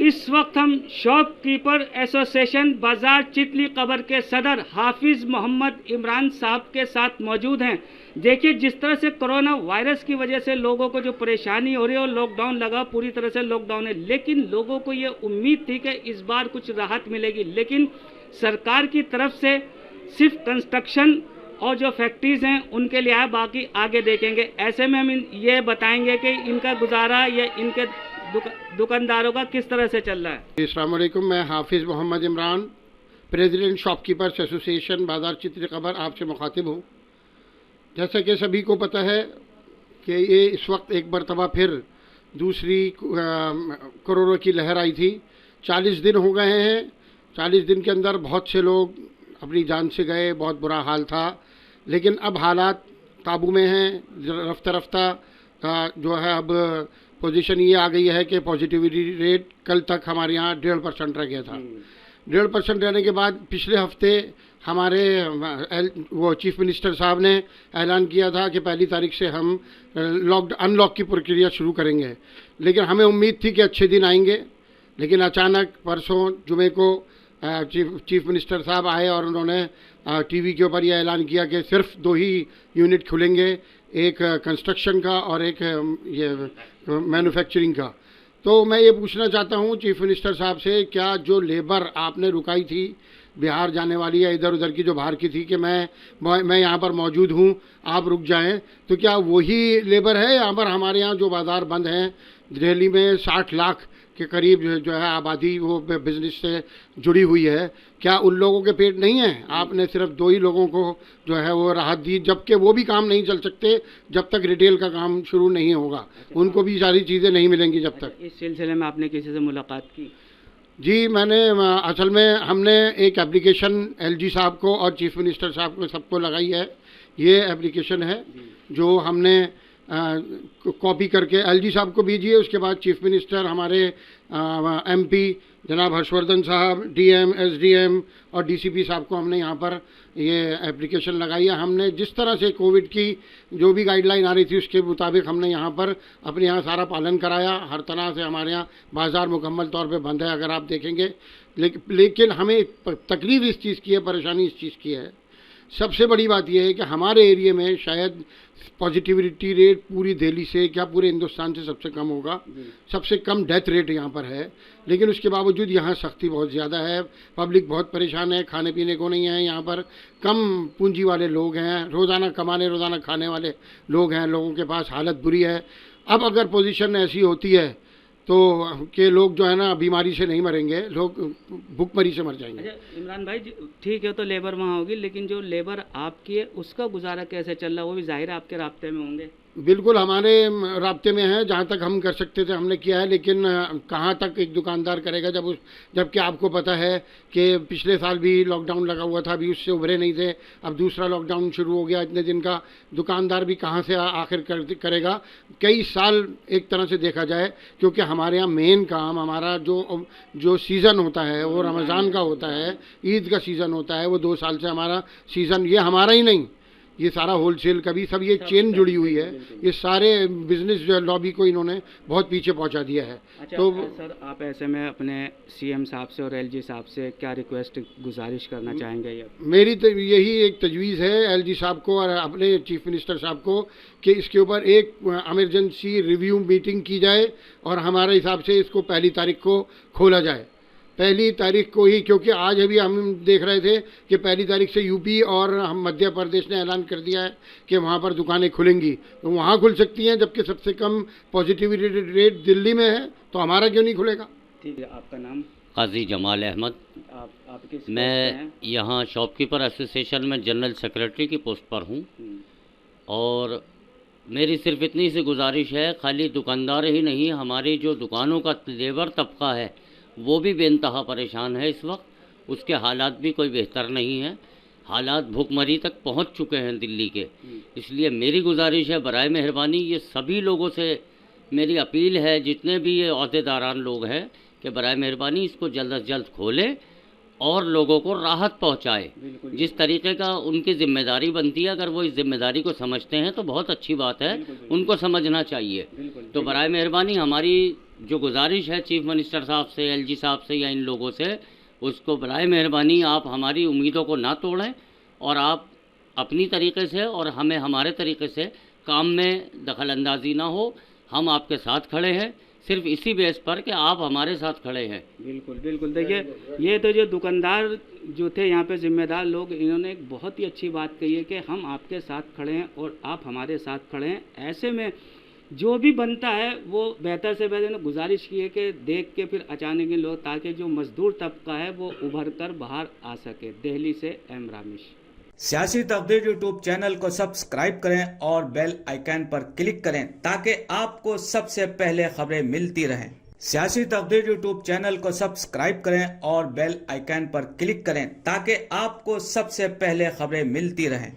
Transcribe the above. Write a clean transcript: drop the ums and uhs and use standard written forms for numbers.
इस वक्त हम shopkeeper association Bazar Chitli cover के सदर हाफिज मोहम्मद इमरान साहब के साथ मौजूद हैं। देखिए, जिस तरह से कोरोना वायरस की वजह से लोगों को जो परेशानी हो रही है और लॉकडाउन लगा, पूरी तरह से लॉकडाउन है, लेकिन लोगों को ये उम्मीद थी कि इस बार कुछ राहत मिलेगी, लेकिन सरकार की तरफ से सिर्फ कंस्ट्रक्शन और जो फैक्ट्रीज हैं उनके लिए है, बाकी आगे देखेंगे। ऐसे में हम ये बताएंगे कि इनका गुजारा या इनके दुकानदारों का किस तरह से चल रहा है। अस्सलाम वालेकुम, मैं Hafiz Mohammad Imran, president shopkeepers association Bazar Chitli cover आपसे मुखातिब हूँ। जैसा कि सभी को पता है कि ये इस वक्त एक मरतबा फिर दूसरी कोरोना की लहर आई थी। 40 दिन हो गए हैं। 40 दिन के अंदर बहुत से लोग अपनी जान से गए, बहुत बुरा हाल था, लेकिन अब हालात काबू में हैं। रफ्ता रफ्ता जो है अब पोजीशन ये आ गई है कि पॉजिटिविटी रेट कल तक हमारे यहाँ 1.5% रह गया था। 1.5% रहने के बाद पिछले हफ्ते हमारे वो चीफ मिनिस्टर साहब ने ऐलान किया था कि 1 तारीख से हम अनलॉक की प्रक्रिया शुरू करेंगे, लेकिन हमें उम्मीद थी कि अच्छे दिन आएंगे। लेकिन अचानक परसों जुमे को चीफ मिनिस्टर साहब आए और उन्होंने टीवी के ऊपर यह ऐलान किया कि सिर्फ 2 ही यूनिट खुलेंगे, एक कंस्ट्रक्शन का और एक ये मैन्युफैक्चरिंग का। तो मैं ये पूछना चाहता हूँ चीफ मिनिस्टर साहब से, क्या जो लेबर आपने रुकाई थी बिहार जाने वाली या इधर उधर की जो बाहर की थी कि मैं यहाँ पर मौजूद हूँ, आप रुक जाएं, तो क्या वही लेबर है? यहाँ पर हमारे यहाँ जो बाज़ार बंद हैं, दिल्ली में 60 लाख के करीब जो है आबादी वो बिज़नेस से जुड़ी हुई है, क्या उन लोगों के पेट नहीं हैं? आपने सिर्फ 2 ही लोगों को जो है वो राहत दी, जबकि वो भी काम नहीं चल सकते जब तक रिटेल का काम शुरू नहीं होगा। उनको भी सारी चीज़ें नहीं मिलेंगी जब तक। इस सिलसिले में आपने किसी से मुलाकात की? जी, मैंने असल में हमने एक एप्लीकेशन एलजी साहब को और चीफ मिनिस्टर साहब को सबको लगाई है। ये एप्लीकेशन है जो हमने कॉपी करके एलजी साहब को भेजिए। उसके बाद चीफ मिनिस्टर, हमारे एमपी जनाब हर्षवर्धन साहब, डीएम, एसडीएम और डीसीपी साहब को हमने यहाँ पर ये एप्लीकेशन लगाई है। हमने जिस तरह से कोविड की जो भी गाइडलाइन आ रही थी उसके मुताबिक हमने यहाँ पर अपने यहाँ सारा पालन कराया। हर तरह से हमारे यहाँ बाज़ार मुकम्मल तौर पे बंद है, अगर आप देखेंगे। लेकिन हमें तकलीफ इस चीज़ की है, परेशानी इस चीज़ की है, सबसे बड़ी बात यह है कि हमारे एरिया में शायद पॉजिटिविटी रेट पूरी दिल्ली से क्या पूरे हिंदुस्तान से सबसे कम होगा। सबसे कम डेथ रेट यहाँ पर है, लेकिन उसके बावजूद यहाँ सख्ती बहुत ज़्यादा है। पब्लिक बहुत परेशान है, खाने पीने को नहीं है। यहाँ पर कम पूंजी वाले लोग हैं, रोज़ाना कमाने रोज़ाना खाने वाले लोग हैं, लोगों के पास हालत बुरी है। अब अगर पोजीशन ऐसी होती है तो के लोग जो है ना बीमारी से नहीं मरेंगे, लोग भूखमरी से मर जाएंगे। अच्छा इमरान भाई, ठीक है, तो लेबर वहाँ होगी, लेकिन जो लेबर आपकी है उसका गुजारा कैसे चल रहा है? वो भी जाहिर है आपके राब्ते में होंगे। बिल्कुल हमारे राब्ते में है, जहाँ तक हम कर सकते थे हमने किया है, लेकिन कहाँ तक एक दुकानदार करेगा जबकि आपको पता है कि पिछले साल भी लॉकडाउन लगा हुआ था, अभी उससे उभरे नहीं थे, अब दूसरा लॉकडाउन शुरू हो गया इतने दिन का। दुकानदार भी कहाँ से आखिर करेगा? कई साल एक तरह से देखा जाए, क्योंकि हमारे यहाँ मेन काम हमारा जो सीज़न होता है वो रमज़ान का होता है, ईद का सीज़न होता है। वो 2 साल से हमारा सीज़न, ये हमारा ही नहीं, ये सारा होलसेल का भी सब ये चेन जुड़ी हुई है। ये सारे बिजनेस लॉबी को इन्होंने बहुत पीछे पहुंचा दिया है। अच्छा, तो सर आप ऐसे में अपने सीएम साहब से और एलजी साहब से क्या रिक्वेस्ट गुजारिश करना चाहेंगे? मेरी तो यही एक तजवीज़ है एलजी साहब को और अपने चीफ मिनिस्टर साहब को कि इसके ऊपर एक एमरजेंसी रिव्यू मीटिंग की जाए और हमारे हिसाब से इसको 1 तारीख को खोला जाए। 1 तारीख को ही, क्योंकि आज अभी हम देख रहे थे कि 1 तारीख से यूपी और हम मध्य प्रदेश ने ऐलान कर दिया है कि वहाँ पर दुकानें खुलेंगी, तो वहाँ खुल सकती हैं, जबकि सबसे कम पॉजिटिविटी रेट दिल्ली में है, तो हमारा क्यों नहीं खुलेगा? ठीक है, आपका नाम? काजी जमाल अहमद। आप किस? मैं यहाँ शॉपकीपर एसोसिएशन में जनरल सेक्रेटरी की पोस्ट पर हूँ और मेरी सिर्फ इतनी सी गुजारिश है, खाली दुकानदार ही नहीं, हमारी जो दुकानों का लेबर तबका है वो भी बेइंतहा परेशान है इस वक्त। उसके हालात भी कोई बेहतर नहीं है, हालात भूखमरी तक पहुंच चुके हैं दिल्ली के। इसलिए मेरी गुजारिश है, बराए मेहरबानी ये सभी लोगों से मेरी अपील है, जितने भी ये अहदेदारान लोग हैं, कि बराए मेहरबानी इसको जल्द से जल्द खोलें और लोगों को राहत पहुंचाए। जिस तरीके का उनकी जिम्मेदारी बनती है, अगर वो इस जिम्मेदारी को समझते हैं तो बहुत अच्छी बात है, उनको समझना चाहिए। तो बराए मेहरबानी हमारी जो गुजारिश है चीफ मिनिस्टर साहब से, एलजी साहब से या इन लोगों से, उसको बराए मेहरबानी आप हमारी उम्मीदों को ना तोड़ें और आप अपनी तरीके से और हमें हमारे तरीके से काम में दखल अंदाजी ना हो। हम आपके साथ खड़े हैं सिर्फ इसी बेस पर कि आप हमारे साथ खड़े हैं। बिल्कुल बिल्कुल। देखिए, ये तो जो दुकानदार जो थे यहाँ पे जिम्मेदार लोग, इन्होंने एक बहुत ही अच्छी बात कही है कि हम आपके साथ खड़े हैं और आप हमारे साथ खड़े हैं। ऐसे में जो भी बनता है वो बेहतर से बेहतर गुजारिश की है कि देख के फिर अचानक ही लोग, ताकि जो मजदूर तबका है वो उभर कर बाहर आ सके। दिल्ली से एम रामेश। सियासी तकदीर यूट्यूब चैनल को सब्सक्राइब करें और बेल आइकन पर क्लिक करें ताकि आपको सबसे पहले खबरें मिलती रहें। सियासी तकदीर यूट्यूब चैनल को सब्सक्राइब करें और बेल आइकन पर क्लिक करें ताकि आपको सबसे पहले खबरें मिलती रहें।